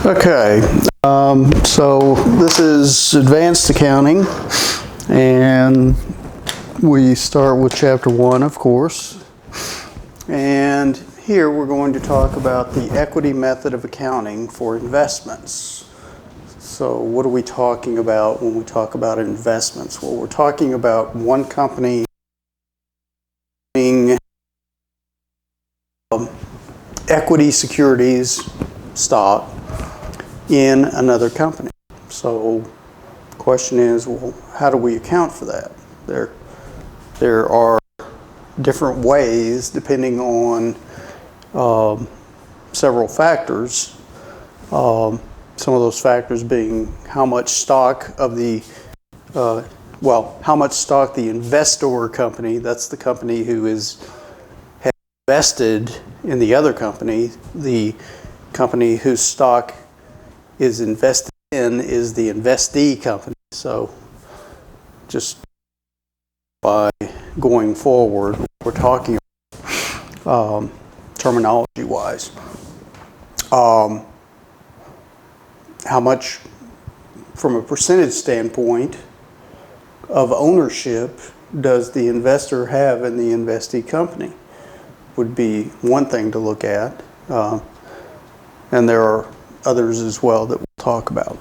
Okay, so this is advanced accounting, and we start with chapter 1, of course. And here we're going to talk about the equity method of accounting for investments. So what are we talking about when we talk about investments? Well, we're talking about one company being equity securities stock in another company. So the question is, well, how do we account for that? There are different ways depending on several factors. Some of those factors being how much stock of the how much stock the investor company, that's the company who has invested in the other company, the company whose stock is invested in is the investee company. So just by going forward, we're talking terminology wise. How much, from a percentage standpoint of ownership, does the investor have in the investee company? Would be one thing to look at. And there are others as well that we'll talk about.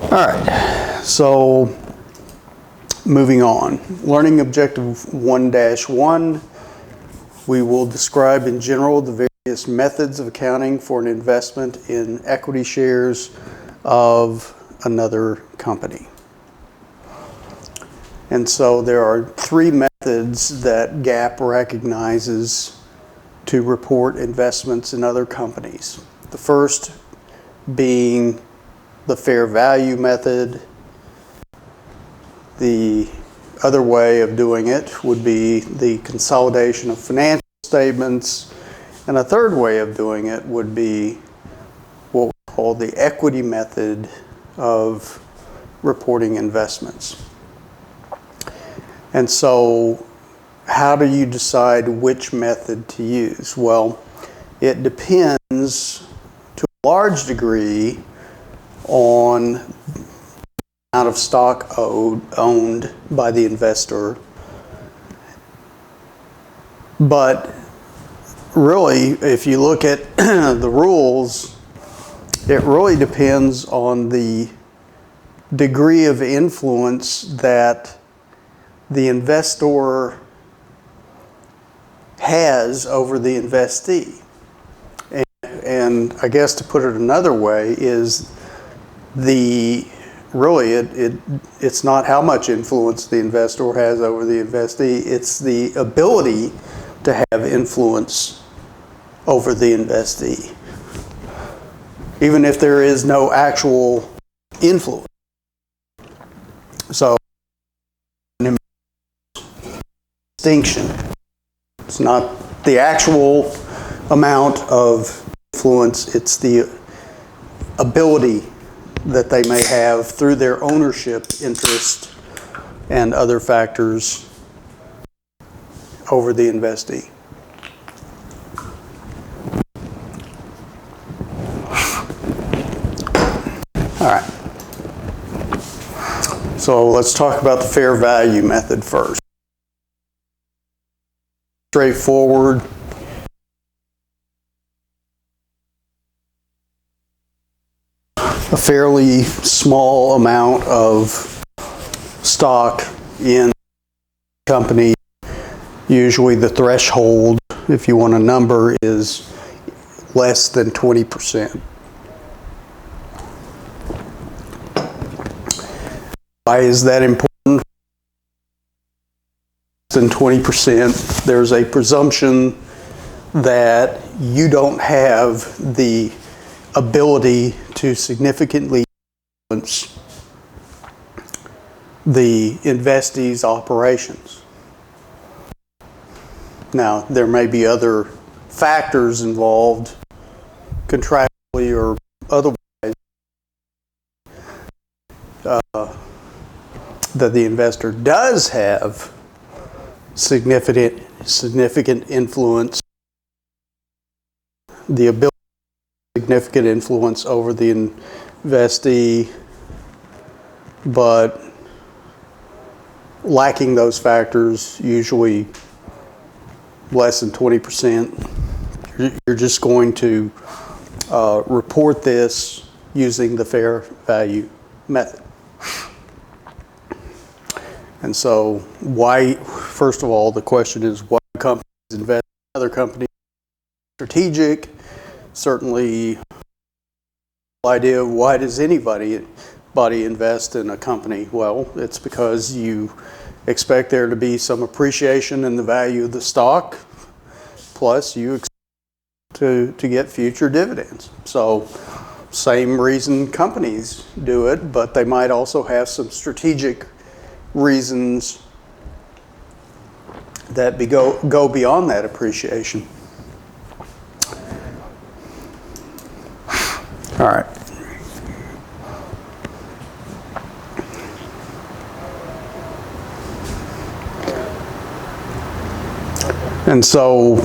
All right, so moving on. Learning objective 1-1, we will describe in general the various methods of accounting for an investment in equity shares of another company. And so there are three methods that GAAP recognizes to report investments in other companies. The first being the fair value method. The other way of doing it would be the consolidation of financial statements. And a third way of doing it would be what we call the equity method of reporting investments. And so how do you decide which method to use? Well, it depends to a large degree on the amount of stock owned by the investor. But really, if you look at the rules, it really depends on the degree of influence that the investor has over the investee. And I guess to put it another way is it's not how much influence the investor has over the investee, it's the ability to have influence over the investee, even if there is no actual influence. So, distinction. It's not the actual amount of influence, it's the ability that they may have through their ownership interest and other factors over the investee. All right. So let's talk about the fair value method first. Straightforward. A fairly small amount of stock in the company. Usually the threshold, if you want a number, is less than 20%. Why is that important? Less than 20%, there's a presumption that you don't have the ability to significantly influence the investee's operations. Now, there may be other factors involved, contractually or otherwise, that the investor does have significant influence, the ability significant influence over the investee, but lacking those factors, usually less than 20%, you're just going to report this using the fair value method. And so why, first of all, the question is why companies invest in other companies. Strategic, certainly the idea of why does anybody invest in a company? Well, it's because you expect there to be some appreciation in the value of the stock, plus you expect to get future dividends. So same reason companies do it, but they might also have some strategic reasons that go beyond that appreciation. All right. And so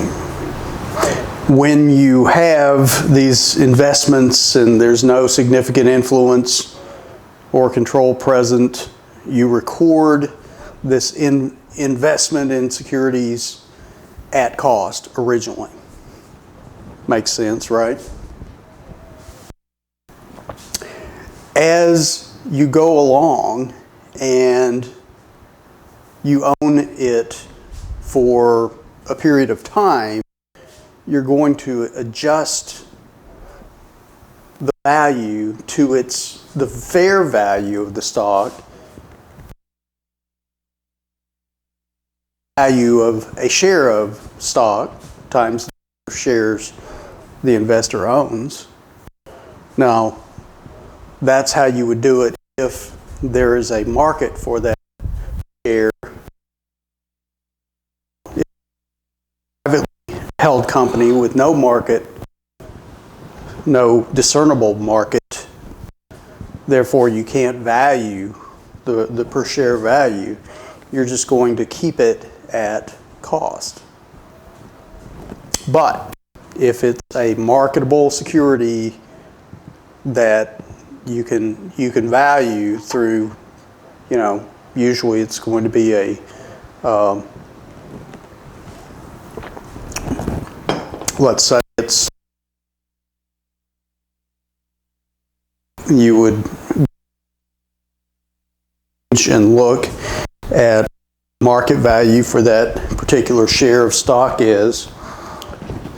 when you have these investments and there's no significant influence or control present, you record this investment in securities at cost originally. Makes sense, right? As you go along and you own it for a period of time, you're going to adjust the value to the fair value of the stock, value of a share of stock times the number of shares the investor owns. Now, that's how you would do it if there is a market for that share. Held company with no market, no discernible market, therefore you can't value the per share value. You're just going to keep it at cost. But if it's a marketable security that you can value through, usually it's going to be a let's say you would and look at market value for that particular share of stock is,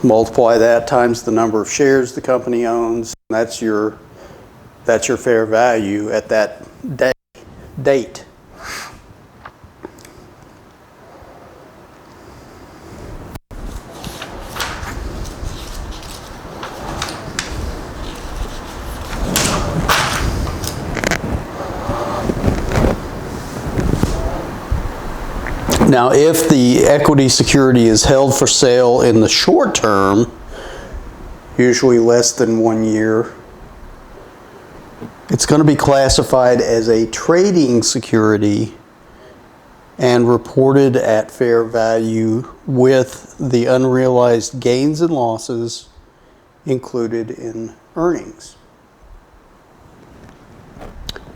multiply that times the number of shares the company owns, and that's your fair value at that date. Now, if the equity security is held for sale in the short term, usually less than 1 year, it's going to be classified as a trading security and reported at fair value with the unrealized gains and losses included in earnings.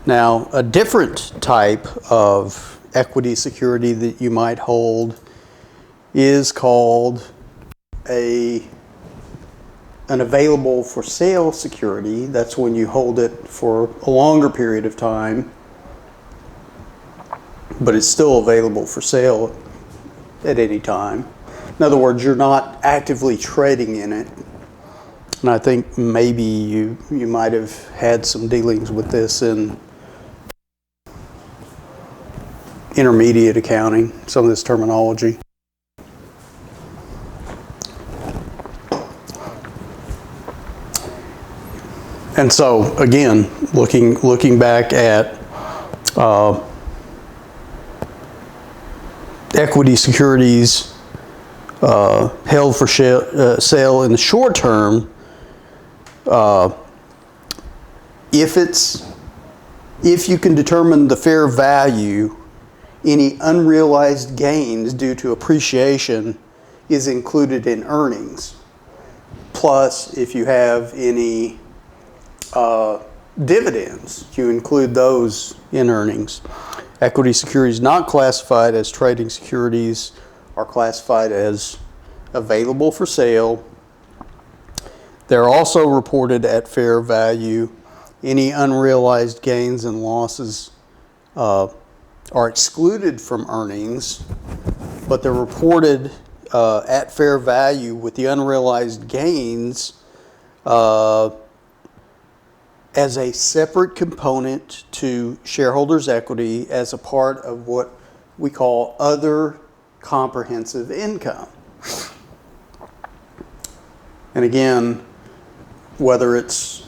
Now, a different type of equity security that you might hold is called an available for sale security. That's when you hold it for a longer period of time, but it's still available for sale at any time. In other words, you're not actively trading in it. And I think maybe you might have had some dealings with this in intermediate accounting, some of this terminology. And so, again, looking back at equity securities held for sale in the short term, if you can determine the fair value, any unrealized gains due to appreciation is included in earnings. plus if you have any dividends, you include those in earnings. Equity securities not classified as trading securities are classified as available for sale. They're also reported at fair value. Any unrealized gains and losses are excluded from earnings, but they're reported at fair value with the unrealized gains as a separate component to shareholders' equity as a part of what we call other comprehensive income. And again, whether it's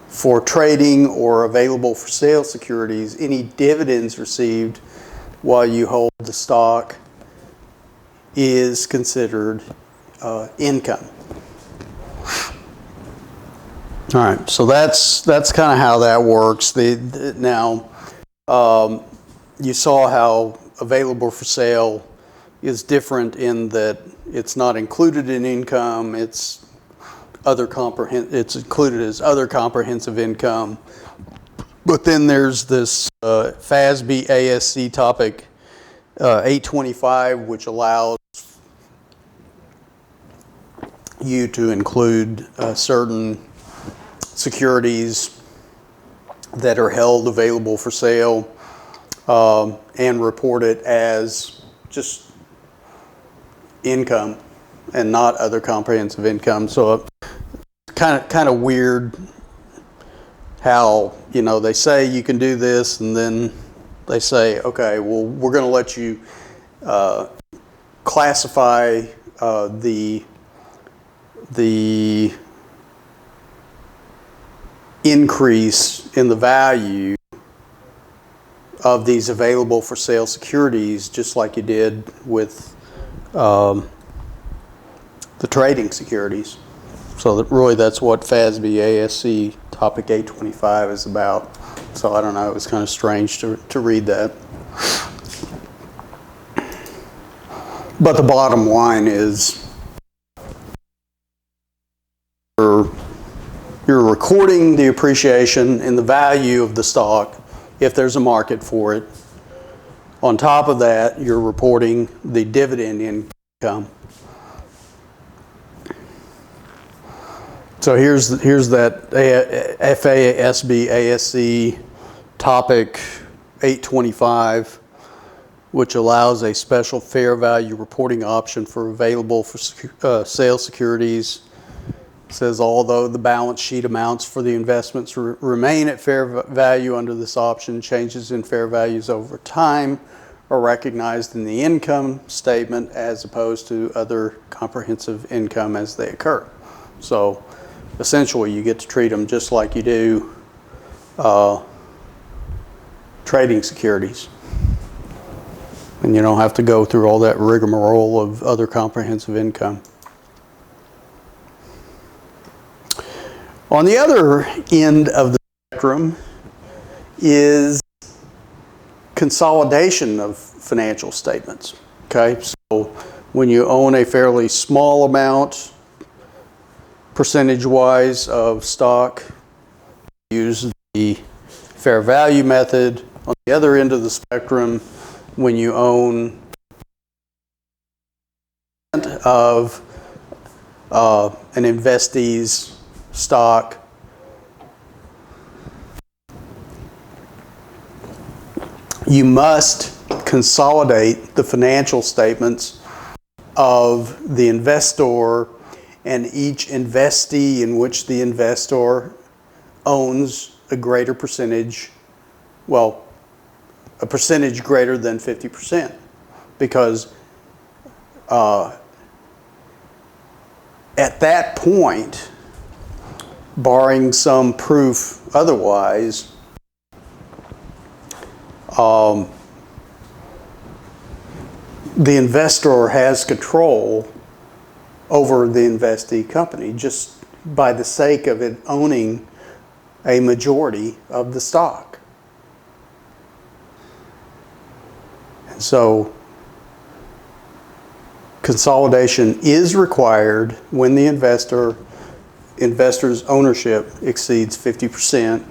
for trading or available for sale securities, any dividends received while you hold the stock is considered income. All right, so that's kind of how that works. Now, you saw how available for sale is different in that it's not included in income. It's included as other comprehensive income. But then there's this FASB ASC topic 825, which allows you to include certain securities that are held available for sale and report it as just income and not other comprehensive income. So kind of weird how, they say you can do this and then they say, okay, well, we're going to let you classify the increase in the value of these available for sale securities, just like you did with the trading securities. So really that's what FASB ASC topic 825 is about. So I don't know, it was kind of strange to read that. But the bottom line is you're recording the appreciation in the value of the stock if there's a market for it. On top of that, you're reporting the dividend income. So here's that FASB ASC topic 825, which allows a special fair value reporting option for available for sale securities. It says, although the balance sheet amounts for the investments remain at fair value under this option, changes in fair values over time are recognized in the income statement as opposed to other comprehensive income as they occur. So essentially, you get to treat them just like you do trading securities. And you don't have to go through all that rigmarole of other comprehensive income. On the other end of the spectrum is consolidation of financial statements. Okay, so when you own a fairly small amount, percentage-wise of stock, use the fair value method. On the other end of the spectrum, when you own of an investee's stock, you must consolidate the financial statements of the investor and each investee in which the investor owns a greater percentage, well, a percentage greater than 50%, because at that point, barring some proof otherwise, the investor has control over the investee company just by the sake of it owning a majority of the stock. And so consolidation is required when the investor's ownership exceeds 50%.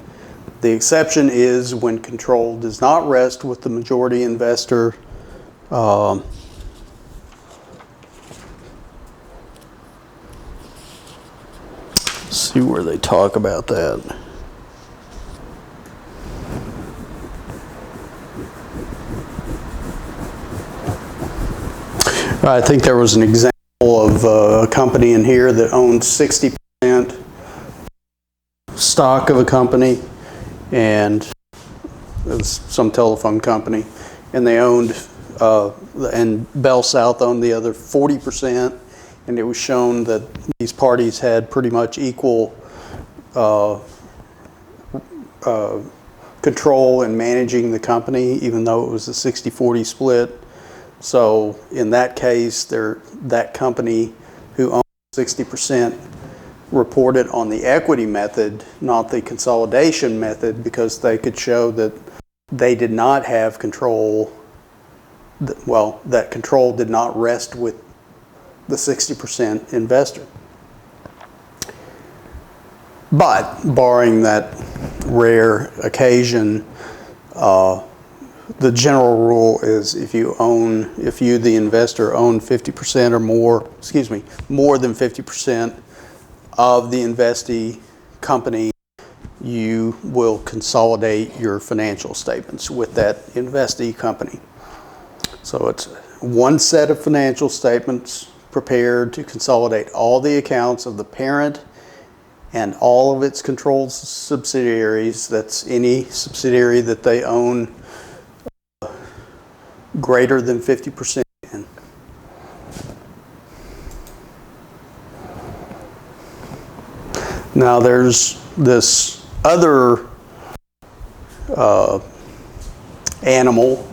The exception is when control does not rest with the majority investor. See where they talk about that. I think there was an example of a company in here that owned 60% stock of a company, and it was some telephone company, and they owned, and Bell South owned the other 40%, and it was shown that these parties had pretty much equal control in managing the company, even though it was a 60-40 split. So in that case, that company who owned 60% reported on the equity method, not the consolidation method, because they could show that they did not have control, well, that control did not rest with the 60% investor. But barring that rare occasion, the general rule is if you, the investor, own 50% or more, more than 50% of the investee company, you will consolidate your financial statements with that investee company. So it's one set of financial statements prepared to consolidate all the accounts of the parent and all of its controlled subsidiaries. That's any subsidiary that they own greater than 50% in. Now there's this other animal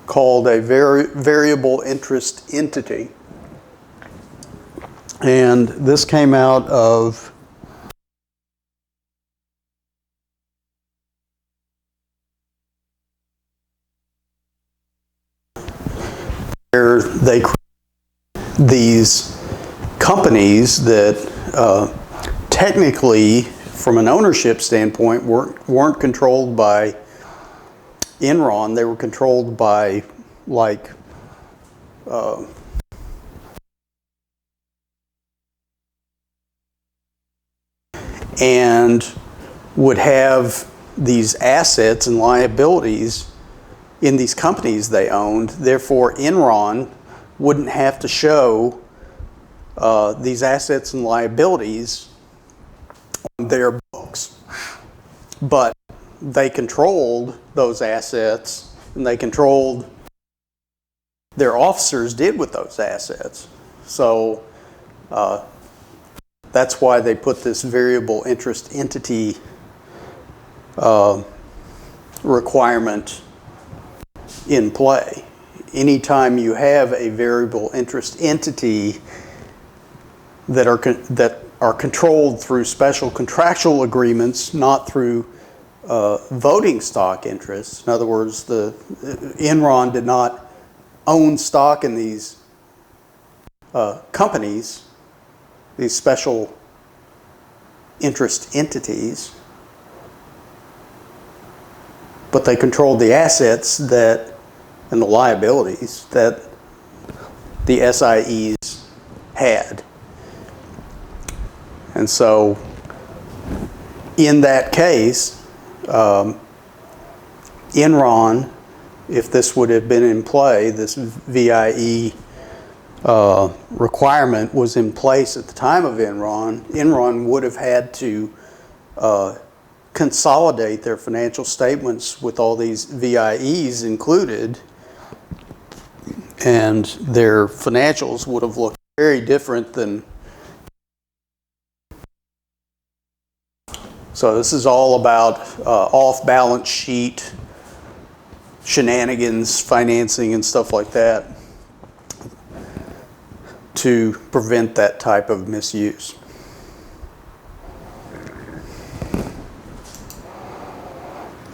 called a variable interest entity, and this came out of where they create these companies that technically, from an ownership standpoint, weren't controlled by Enron. They were controlled by, like, and would have these assets and liabilities in these companies they owned. Therefore, Enron wouldn't have to show these assets and liabilities on their books. But they controlled those assets, and they controlled their officers did with those assets. So that's why they put this variable interest entity requirement in play. Anytime you have a variable interest entity that are controlled through special contractual agreements, not through voting stock interests. In other words, Enron did not own stock in these companies, these special interest entities, but they controlled the assets and the liabilities that the SIEs had. And so in that case, Enron, if this would have been in play, this VIE requirement was in place at the time of Enron would have had to consolidate their financial statements with all these VIEs included, and their financials would have looked very different than. So this is all about off-balance sheet shenanigans, financing, and stuff like that to prevent that type of misuse.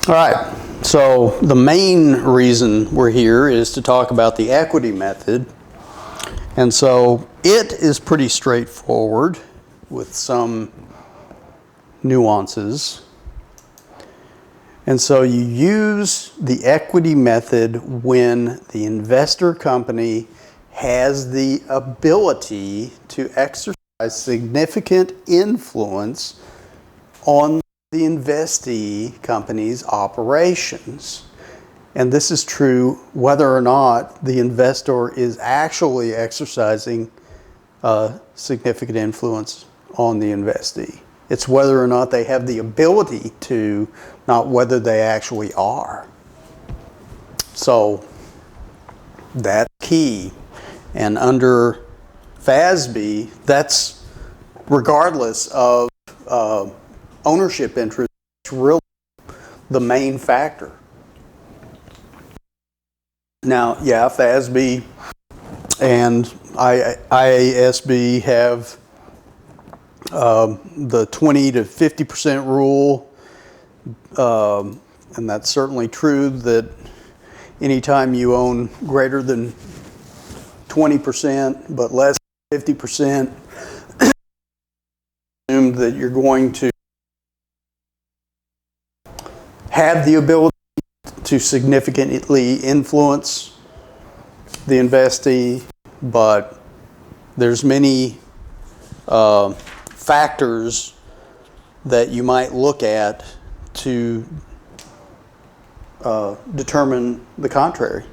All right, so the main reason we're here is to talk about the equity method. And so it is pretty straightforward with some nuances. And so you use the equity method when the investor company has the ability to exercise significant influence on the investee company's operations. And this is true whether or not the investor is actually exercising significant influence on the investee. It's whether or not they have the ability to, not whether they actually are. So that's key. And under FASB, that's regardless of ownership interest, it's really the main factor. Now, yeah, FASB and IASB have the 20 to 50% rule, and that's certainly true that anytime you own greater than 20% but less than 50%, assume that you're going to have the ability to significantly influence the investee, but there's many factors that you might look at to determine the contrary.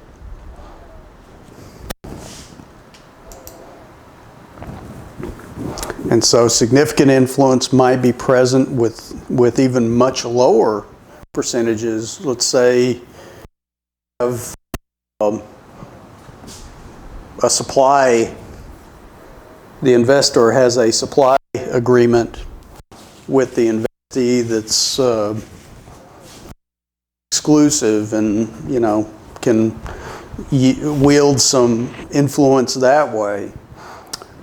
And so significant influence might be present with even much lower percentages. Let's say you have a supply, the investor has a supply agreement with the investee that's exclusive and, can wield some influence that way.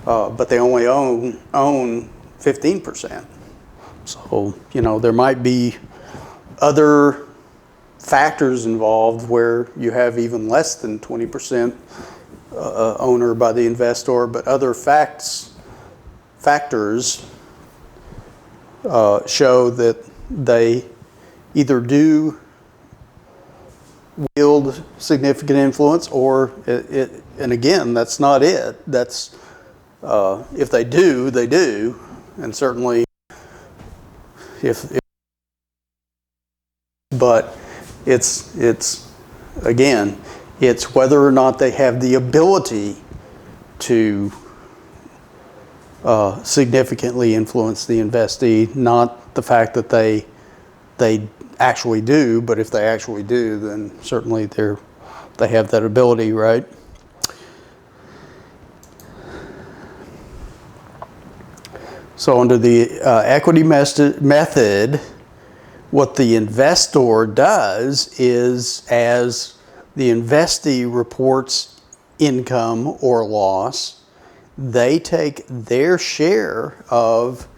But they only own 15%. So, there might be other factors involved where you have even less than 20% owner by the investor, but other factors show that they either do wield significant influence or and again, that's not it. That's if they do, they do, and certainly but it's again, it's whether or not they have the ability to significantly influence the investee, not the fact that they actually do, but if they actually do, then certainly they have that ability, right? So under the equity method, what the investor does is, as the investee reports income or loss, they take their share of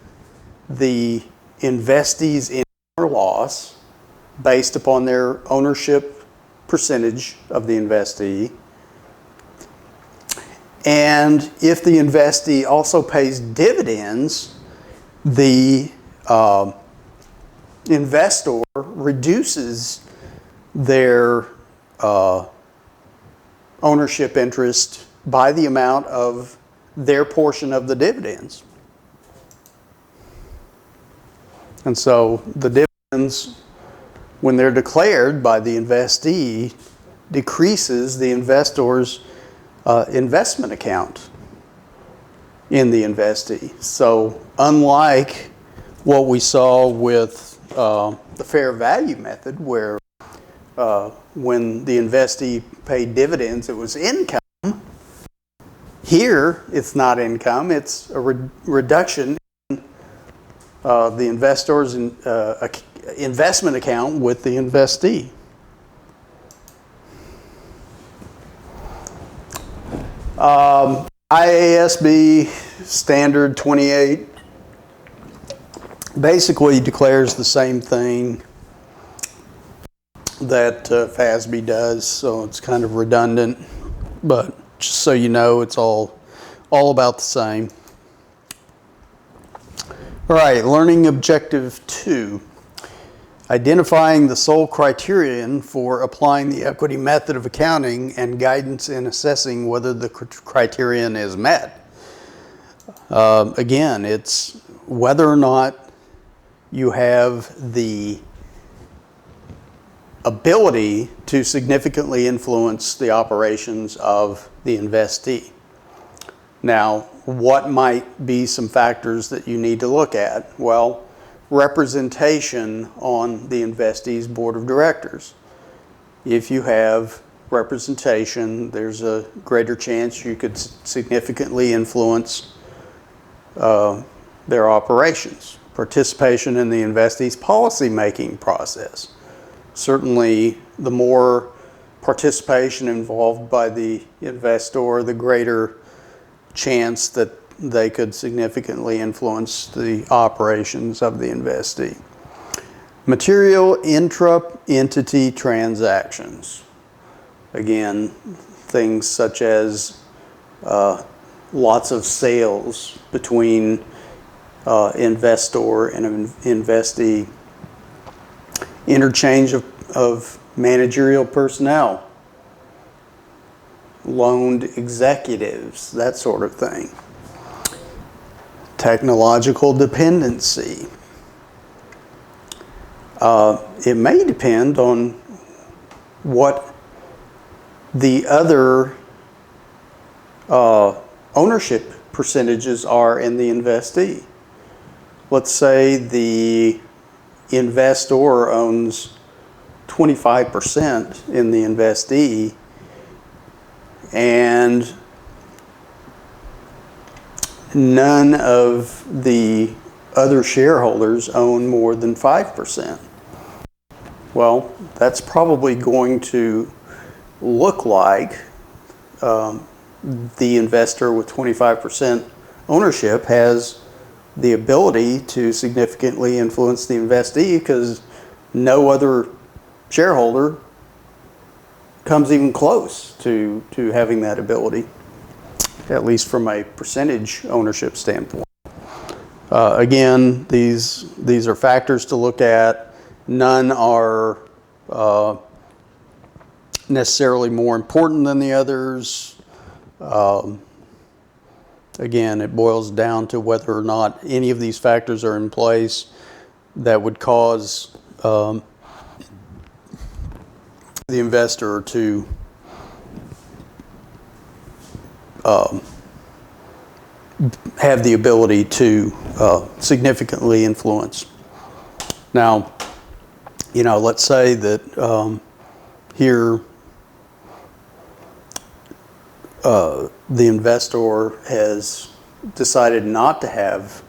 the investee's income or loss based upon their ownership percentage of the investee. And if the investee also pays dividends, the investor reduces their ownership interest by the amount of their portion of the dividends. And so the dividends, when they're declared by the investee, decreases the investor's investment account in the investee. So unlike what we saw with the fair value method, where when the investee paid dividends, it was income, here it's not income, it's a reduction in the investor's investment account with the investee. IASB Standard 28 basically declares the same thing that FASB does, so it's kind of redundant, but just so you know, it's all all about the same. All right, learning objective 2. Identifying the sole criterion for applying the equity method of accounting and guidance in assessing whether the criterion is met. Again, it's whether or not you have the ability to significantly influence the operations of the investee. Now, what might be some factors that you need to look at? Well, representation on the investee's board of directors. If you have representation, there's a greater chance you could significantly influence their operations. Participation in the investee's policy-making process. Certainly, the more participation involved by the investor, the greater chance that they could significantly influence the operations of the investee. Material intra-entity transactions. Again, things such as lots of sales between investor and investee. Interchange of managerial personnel. Loaned executives, that sort of thing. Technological dependency. It may depend on what the other ownership percentages are in the investee. Let's say the investor owns 25% in the investee, and none of the other shareholders own more than 5%. Well, that's probably going to look like the investor with 25% ownership has the ability to significantly influence the investee because no other shareholder comes even close to having that ability, at least from a percentage ownership standpoint. Again, these are factors to look at. None are necessarily more important than the others. Again, it boils down to whether or not any of these factors are in place that would cause the investor to have the ability to significantly influence. Now, let's say that here the investor has decided not to have,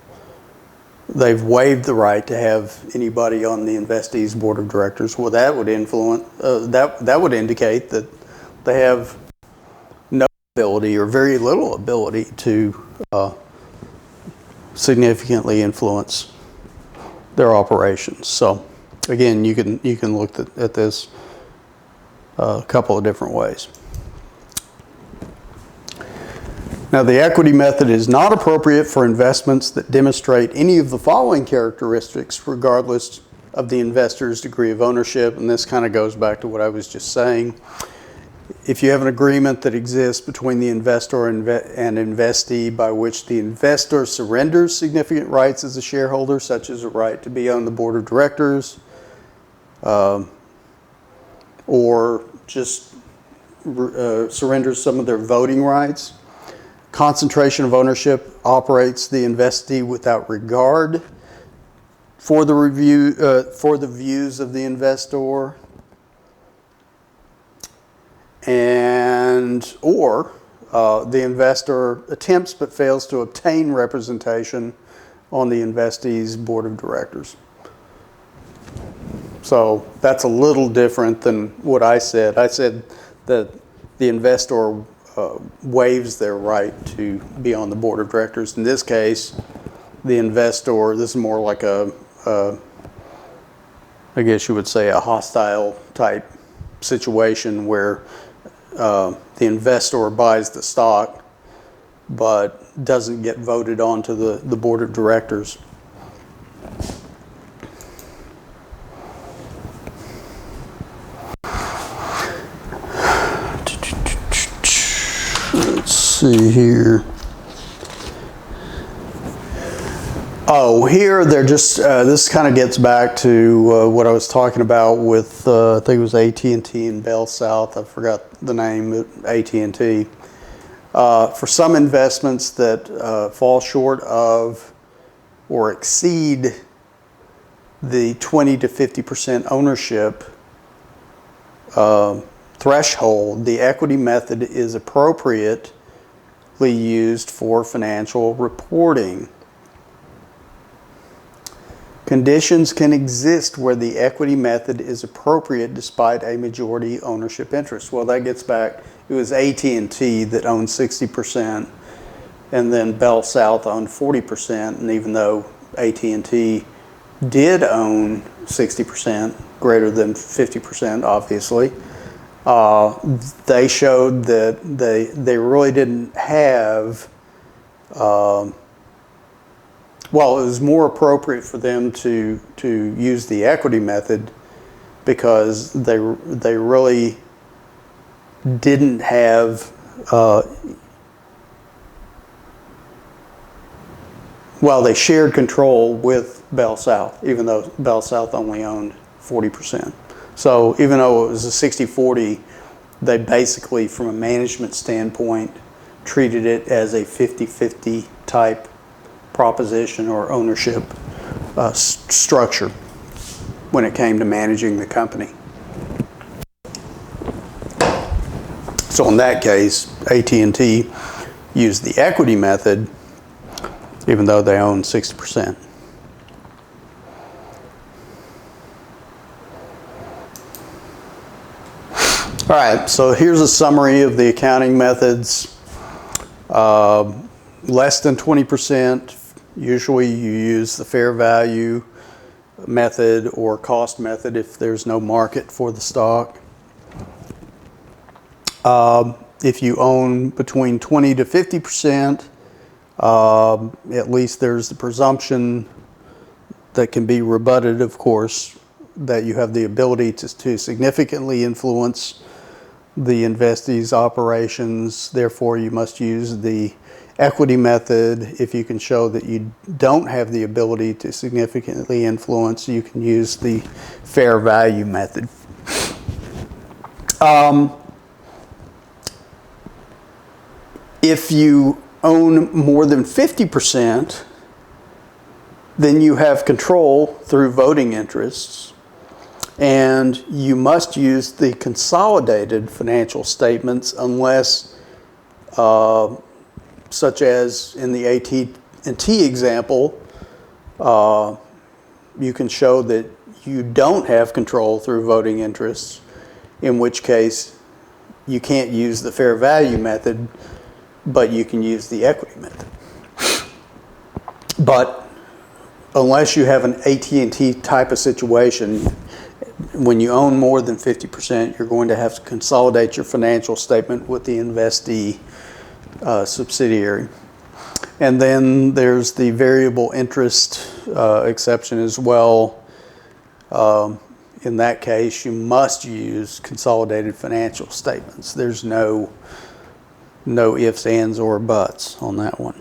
they've waived the right to have anybody on the investee's board of directors. Well, that would influence, that would indicate that they have no ability or very little ability to significantly influence their operations. So again, you can look at this a couple of different ways. Now, the equity method is not appropriate for investments that demonstrate any of the following characteristics, regardless of the investor's degree of ownership. And this kind of goes back to what I was just saying. If you have an agreement that exists between the investor and investee by which the investor surrenders significant rights as a shareholder, such as a right to be on the board of directors, or just surrenders some of their voting rights. Concentration of ownership operates the investee without regard for the views of the investor, or the investor attempts but fails to obtain representation on the investee's board of directors. So that's a little different than what I said. I said that the investor waives their right to be on the board of directors. In this case, the investor, this is more like I guess you would say a hostile type situation where the investor buys the stock, but doesn't get voted on to the board of directors. Let's see here. Oh, here they're just, this kind of gets back to what I was talking about with, I think it was AT&T and Bell South. I forgot the name, AT&T. For some investments that fall short of or exceed the 20 to 50% ownership threshold, the equity method is appropriately used for financial reporting. Conditions can exist where the equity method is appropriate despite a majority ownership interest. Well, that gets back, it was AT&T that owned 60%, and then Bell South owned 40%, and even though AT&T did own 60%, greater than 50%, obviously, they showed that they really didn't have, well, it was more appropriate for them to use the equity method because they really didn't have, well, they shared control with Bell South, even though Bell South only owned 40%. So even though it was a 60-40, they basically, from a management standpoint, treated it as a 50-50 type proposition or ownership structure when it came to managing the company. So in that case, AT&T used the equity method even though they own 60%. All right, so here's a summary of the accounting methods. Less than 20%, usually you use the fair value method or cost method if there's no market for the stock. If you own between 20 to 50%, at least there's the presumption that can be rebutted, of course, that you have the ability to significantly influence the investee's operations. Therefore, you must use the equity method. If you can show that you don't have the ability to significantly influence, you can use the fair value method. If you own more than 50%, then you have control through voting interests, and you must use the consolidated financial statements unless, such as in the AT&T example, you can show that you don't have control through voting interests, in which case you can't use the fair value method, but you can use the equity method. But unless you have an AT&T type of situation, when you own more than 50%, you're going to have to consolidate your financial statement with the investee subsidiary. And then there's the variable interest exception as well. In that case, you must use consolidated financial statements. There's no ifs, ands, or buts on that one.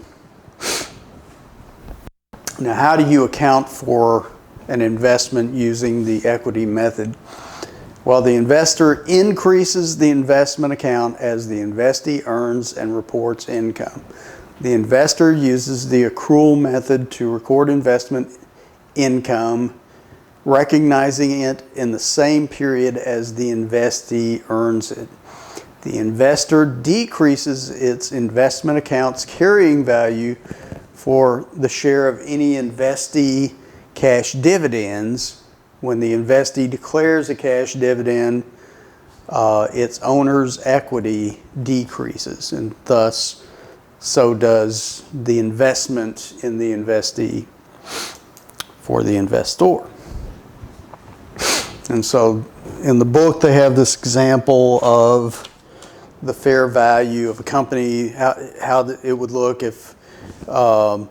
Now, how do you account for an investment using the equity method? Well, the investor increases the investment account as the investee earns and reports income. The investor uses the accrual method to record investment income, recognizing it in the same period as the investee earns it. The investor decreases its investment account's carrying value for the share of any investee cash dividends. When the investee declares a cash dividend, its owner's equity decreases, and thus so does the investment in the investee for the investor. And so in the book they have this example of the fair value of a company, how it would look if the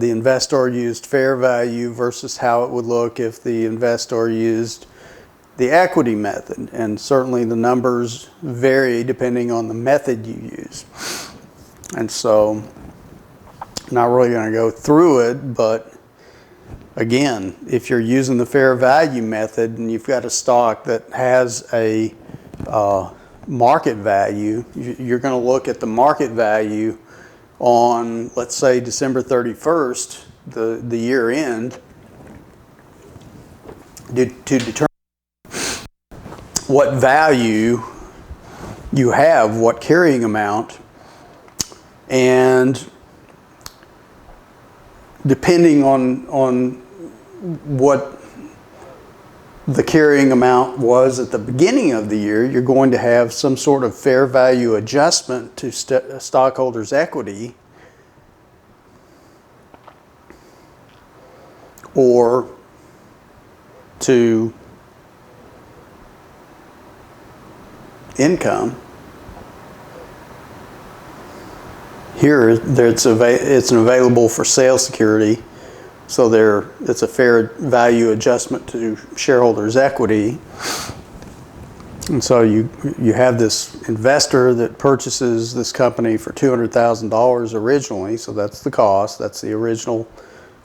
investor used fair value versus how it would look if the investor used the equity method. And certainly the numbers vary depending on the method you use. And so, not really going to go through it, but again, if you're using the fair value method and you've got a stock that has a market value, you're going to look at the market value on, let's say, December 31st, the year end, to determine what value you have, what carrying amount, and depending on what the carrying amount was at the beginning of the year, you're going to have some sort of fair value adjustment to stockholders' equity, or to income. Here, it's an available for sale security, so it's a fair value adjustment to shareholders' equity. And so you have this investor that purchases this company for $200,000 originally, so that's the cost, that's the original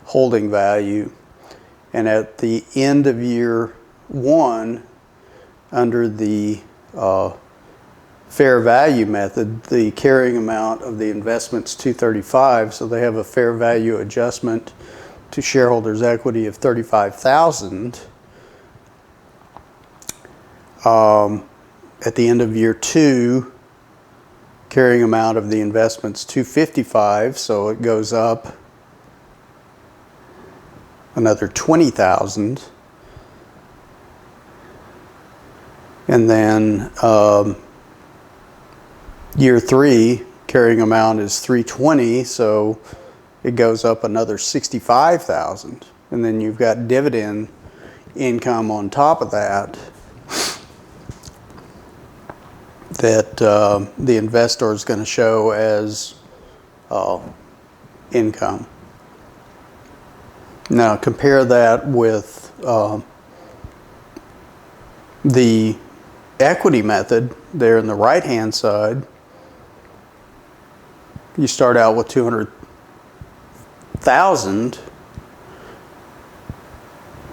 holding value. And at the end of year one, under the fair value method, the carrying amount of the investment's $235,000, so they have a fair value adjustment to shareholders' equity of $35,000. At the end of year two, carrying amount of the investment's $255,000, so it goes up another $20,000. And then year three, carrying amount is $320,000, so it goes up another $65,000. And then you've got dividend income on top of that the investor is going to show as income. Now compare that with the equity method there in the right-hand side. You start out with $200,000,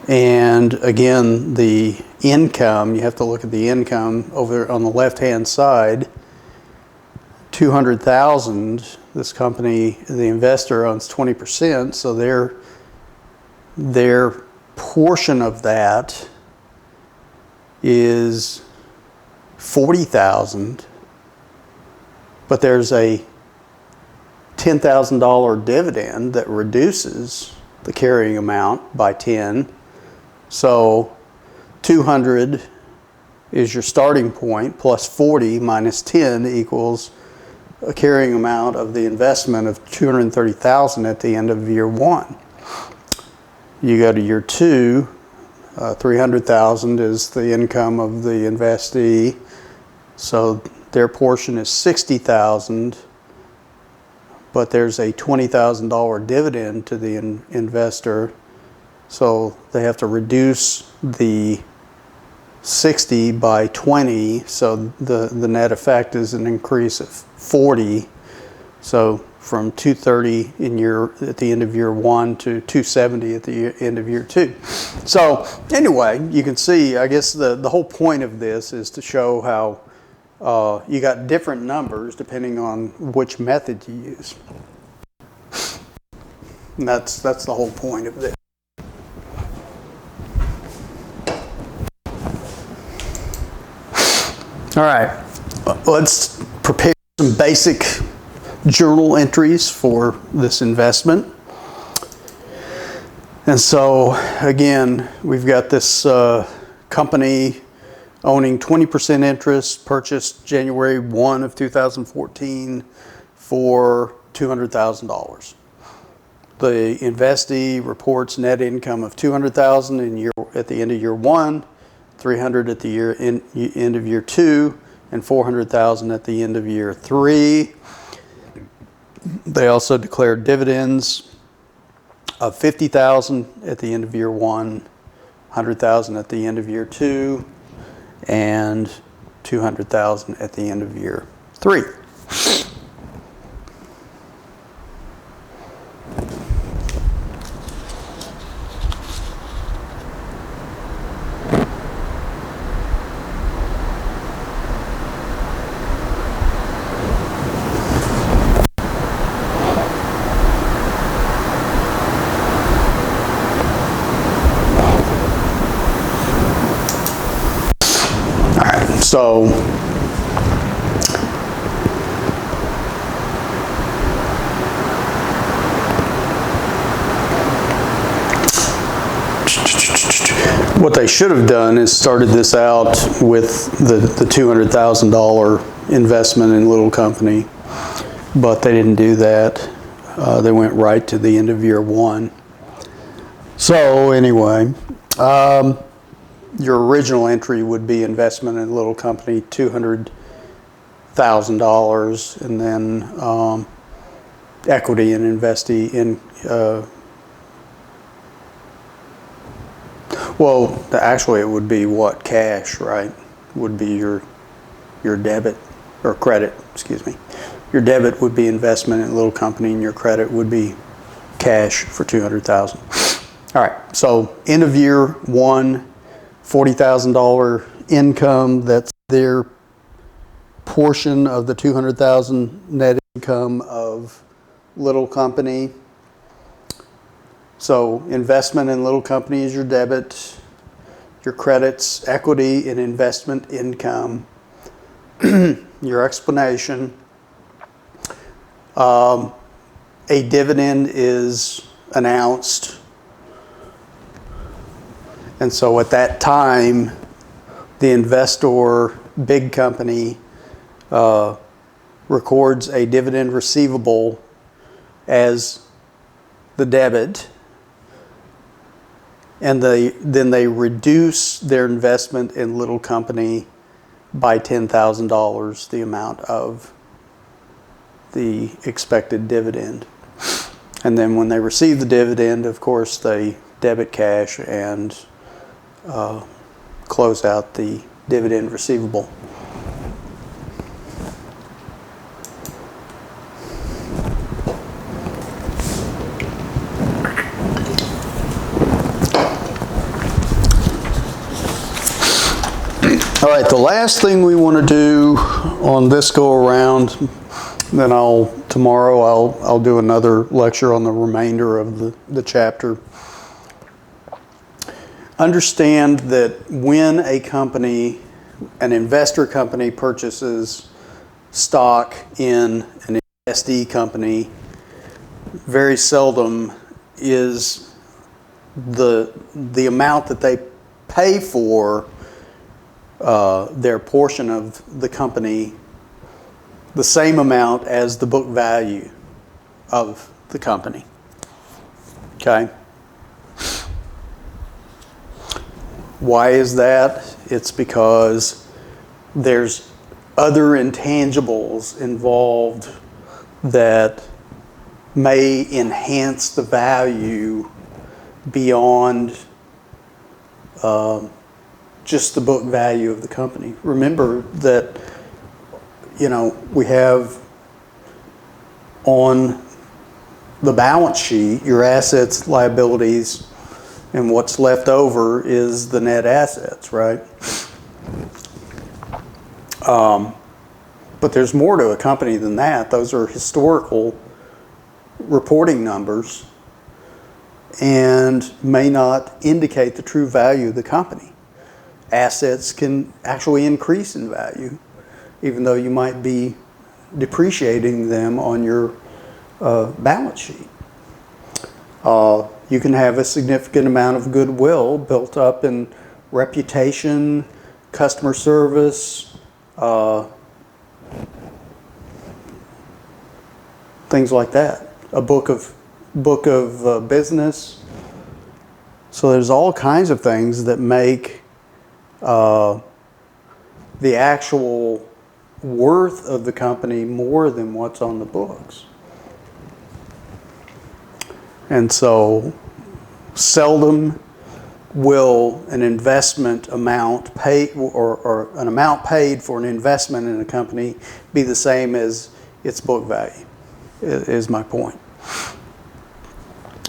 and again the income, you have to look at the income over on the left-hand side. $200,000, this company, the investor owns 20%, so their portion of that is $40,000, but there's a $10,000 dividend that reduces the carrying amount by 10. So 200 is your starting point, plus 40 minus 10 equals a carrying amount of the investment of $230,000 at the end of year one. You go to year two, $300,000 is the income of the investee, so their portion is $60,000, but there's a $20,000 dividend to the investor, so they have to reduce the 60 by 20, so the net effect is an increase of 40. So from 230 at the end of year one to 270 at the end of year two. So anyway, you can see, I guess the whole point of this is to show how you got different numbers depending on which method you use. And that's the whole point of this. All right, let's prepare some basic journal entries for this investment. And so again, we've got this company owning 20% interest, purchased January 1 of 2014 for $200,000. The investee reports net income of $200,000 at the end of year one, $300,000 at the end of year two, and $400,000 at the end of year 3. They also declared dividends of $50,000 at the end of year 1, $100,000 at the end of year 2, and $200,000 at the end of year 3. So what they should have done is started this out with the $200,000 investment in Little Company, but they didn't do that. They went right to the end of year 1. So anyway, your original entry would be investment in Little Company, $200,000, and then equity and investee in. Well, actually, it would be what? Cash, right? Would be your debit or credit. Excuse me. Your debit would be investment in Little Company, and your credit would be cash for $200,000. All right. So end of year 1. $40,000 income, that's their portion of the $200,000 net income of Little Company. So investment in Little Company is your debit, your credits, equity and investment income, your explanation. A dividend is announced. And so at that time, the investor, big company, records a dividend receivable as the debit, and then they reduce their investment in Little Company by $10,000, the amount of the expected dividend. And then when they receive the dividend, of course, they debit cash and close out the dividend receivable. All right, the last thing we want to do on this go around, then tomorrow I'll do another lecture on the remainder of the chapter. Understand that when a company, an investor company, purchases stock in an investee company, very seldom is the amount that they pay for their portion of the company the same amount as the book value of the company. Okay? Why is that? It's because there's other intangibles involved that may enhance the value beyond just the book value of the company. Remember that, we have on the balance sheet your assets, liabilities, and what's left over is the net assets, right? But there's more to a company than that. Those are historical reporting numbers and may not indicate the true value of the company. Assets can actually increase in value, even though you might be depreciating them on your balance sheet. You can have a significant amount of goodwill built up in reputation, customer service, things like that. A book of business. So there's all kinds of things that make the actual worth of the company more than what's on the books. And so seldom will an investment amount pay or an amount paid for an investment in a company be the same as its book value, is my point.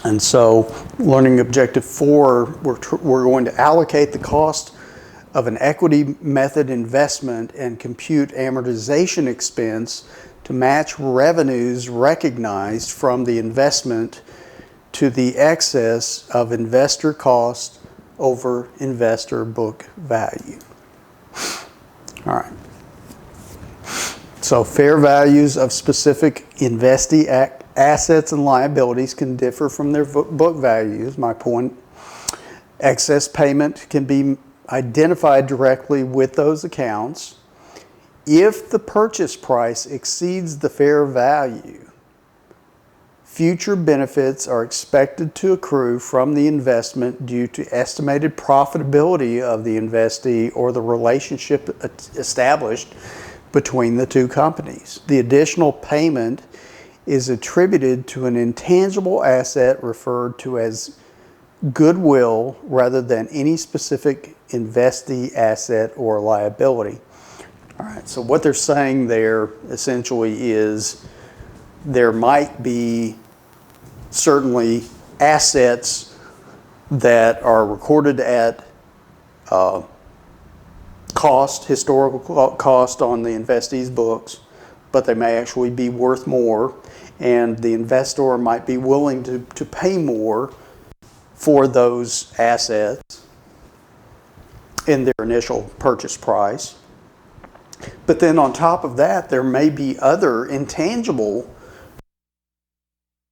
And so learning objective 4, we're going to allocate the cost of an equity method investment and compute amortization expense to match revenues recognized from the investment to the excess of investor cost over investor book value. All right. So fair values of specific investee assets and liabilities can differ from their book values, my point. Excess payment can be identified directly with those accounts. If the purchase price exceeds the fair value, future benefits are expected to accrue from the investment due to estimated profitability of the investee or the relationship established between the two companies. The additional payment is attributed to an intangible asset referred to as goodwill rather than any specific investee asset or liability. All right, so what they're saying there essentially is there might be certainly assets that are recorded at cost, historical cost on the investee's books, but they may actually be worth more, and the investor might be willing to pay more for those assets in their initial purchase price. But then on top of that, there may be other intangible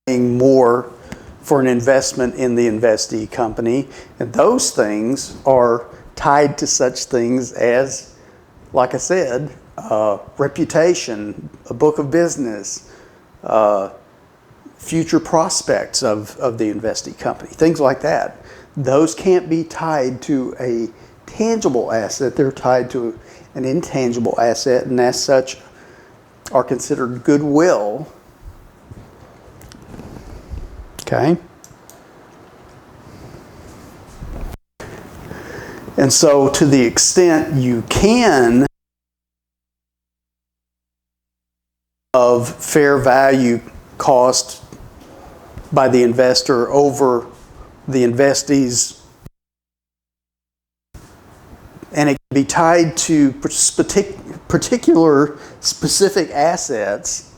paying more for an investment in the investee company, and those things are tied to such things as, like I said, reputation, a book of business, future prospects of the investee company, things like that. Those can't be tied to a tangible asset. They're tied to an intangible asset, and as such are considered goodwill. Okay? And so to the extent you can of fair value cost by the investor over the investees, and it can be tied to particular specific assets,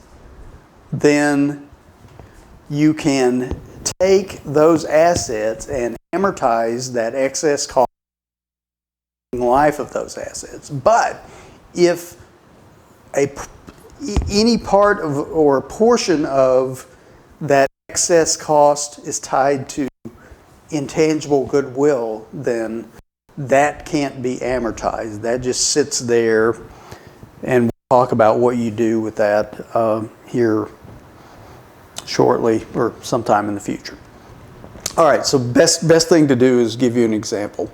then you can take those assets and amortize that excess cost in life of those assets. But if any part of or portion of that excess cost is tied to intangible goodwill, then that can't be amortized. That just sits there, and we'll talk about what you do with that here shortly or sometime in the future. All right, so best thing to do is give you an example.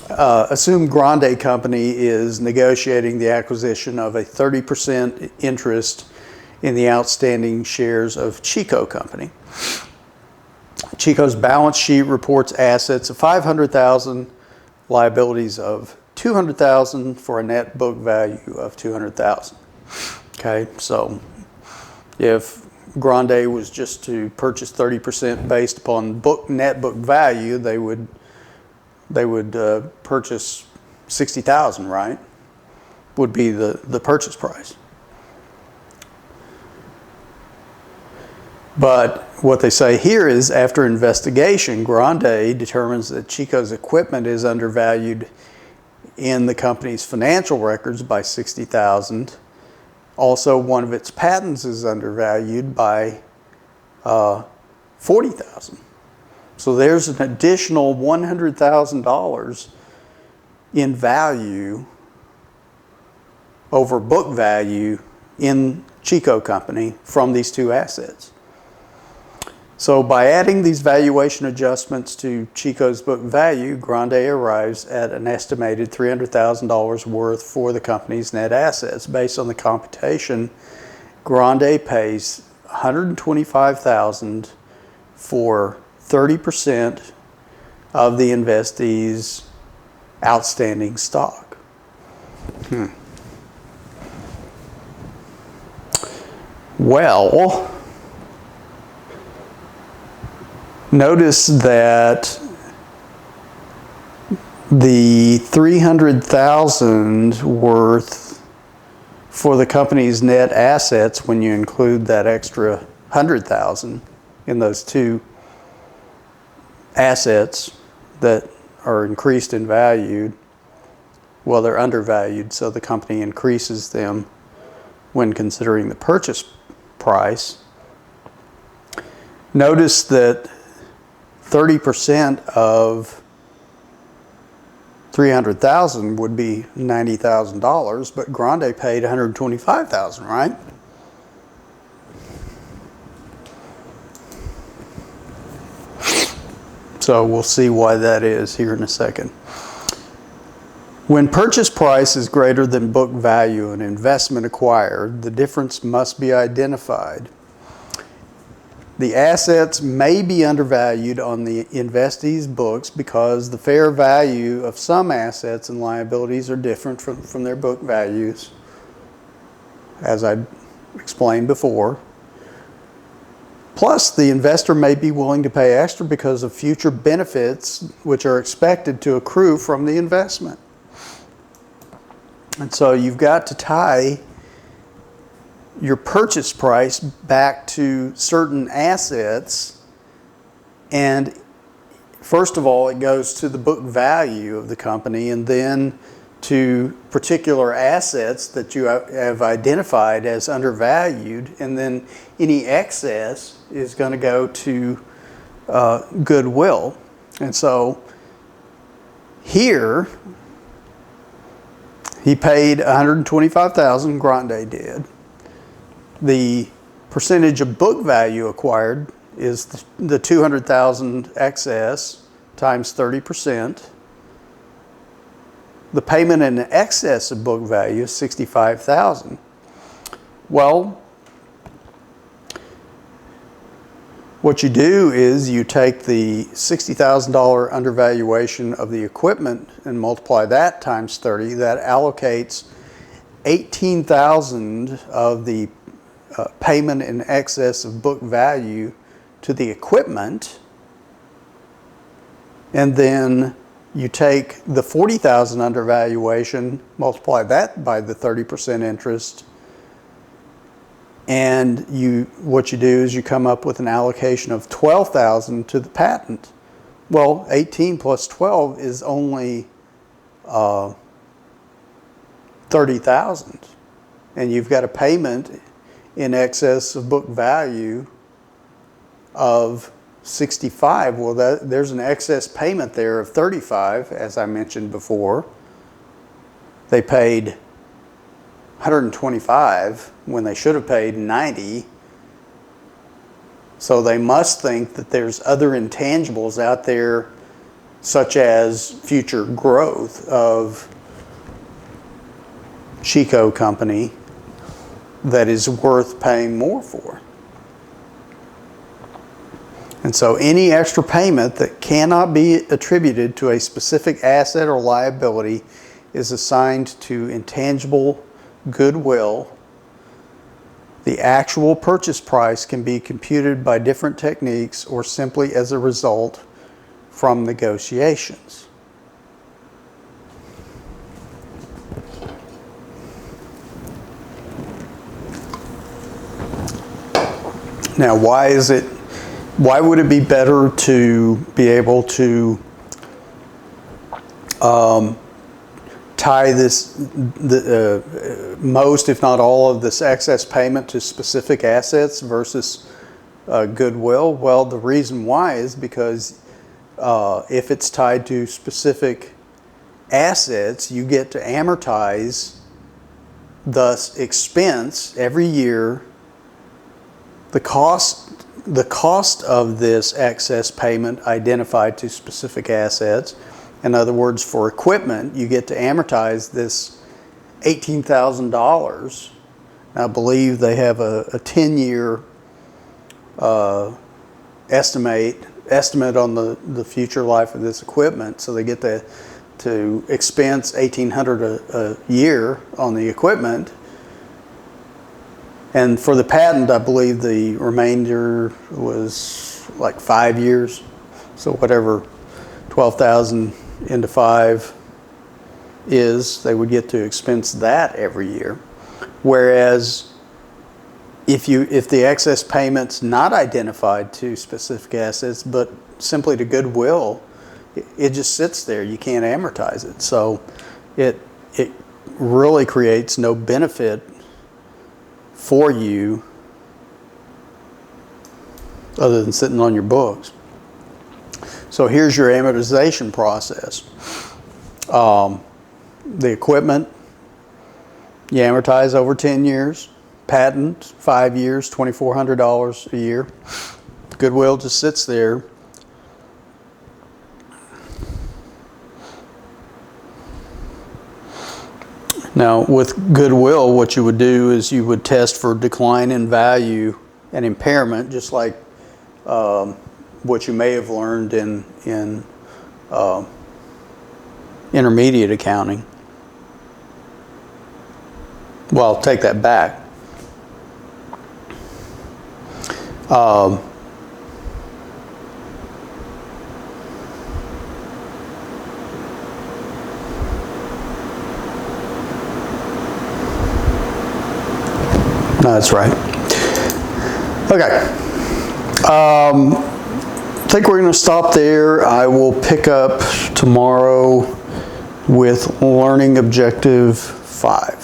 Assume Grande Company is negotiating the acquisition of a 30% interest in the outstanding shares of Chico Company. Chico's balance sheet reports assets of $500,000, liabilities of $200,000 for a net book value of $200,000. Okay, so if Grande was just to purchase 30% based upon net book value, they would purchase $60,000, right? Would be the purchase price. But what they say here is, after investigation, Grande determines that Chico's equipment is undervalued in the company's financial records by $60,000. Also, one of its patents is undervalued by $40,000. So there's an additional $100,000 in value over book value in Chico Company from these two assets. So by adding these valuation adjustments to Chico's book value, Grande arrives at an estimated $300,000 worth for the company's net assets. Based on the computation, Grande pays $125,000 for 30% of the investee's outstanding stock. Well, notice that the $300,000 worth for the company's net assets, when you include that extra $100,000 in those two assets that are increased in value, well, they're undervalued, so the company increases them when considering the purchase price. Notice that 30% of $300,000 would be $90,000, but Grande paid $125,000, right? So we'll see why that is here in a second. When purchase price is greater than book value and investment acquired, the difference must be identified. The assets may be undervalued on the investee's books because the fair value of some assets and liabilities are different from their book values, as I explained before. Plus, the investor may be willing to pay extra because of future benefits which are expected to accrue from the investment. And so you've got to tie your purchase price back to certain assets, and first of all it goes to the book value of the company, and then to particular assets that you have identified as undervalued, and then any excess is going to go to goodwill. And so here he paid $125,000, Grande did. The percentage of book value acquired is the $200,000 excess times 30%. The payment in excess of book value is $65,000. Well, what you do is you take the $60,000 undervaluation of the equipment and multiply that times 30. That allocates $18,000 of the payment in excess of book value to the equipment, and then you take the $40,000 undervaluation, multiply that by the 30% interest, and what you do is you come up with an allocation of $12,000 to the patent. Well, 18 plus 12 is only $30,000, and you've got a payment in excess of book value of 65. Well, there's an excess payment there of 35, as I mentioned before. They paid 125 when they should have paid 90. So they must think that there's other intangibles out there, such as future growth of Chico Company, that is worth paying more for. And so any extra payment that cannot be attributed to a specific asset or liability is assigned to intangible goodwill. The actual purchase price can be computed by different techniques or simply as a result from negotiations. Now, why would it be better to be able to tie most, if not all, of this excess payment to specific assets versus goodwill? Well, the reason why is because if it's tied to specific assets, you get to amortize the expense every year The cost of this excess payment identified to specific assets. In other words, for equipment, you get to amortize this $18,000. I believe they have a 10-year estimate on the future life of this equipment, so they get to expense $1,800 a year on the equipment. And for the patent, I believe the remainder was like 5 years. So whatever 12,000 into 5 is, they would get to expense that every year. Whereas if the excess payment's not identified to specific assets, but simply to goodwill, it just sits there. You can't amortize it. So it really creates no benefit for you other than sitting on your books. So here's your amortization process. The equipment, you amortize over 10 years. Patent, 5 years, $2,400 a year. Goodwill just sits there. Now, with goodwill, what you would do is you would test for decline in value and impairment, just like what you may have learned in intermediate accounting. Well, I'll take that back. No, that's right. Okay. I think we're going to stop there. I will pick up tomorrow with Learning Objective 5.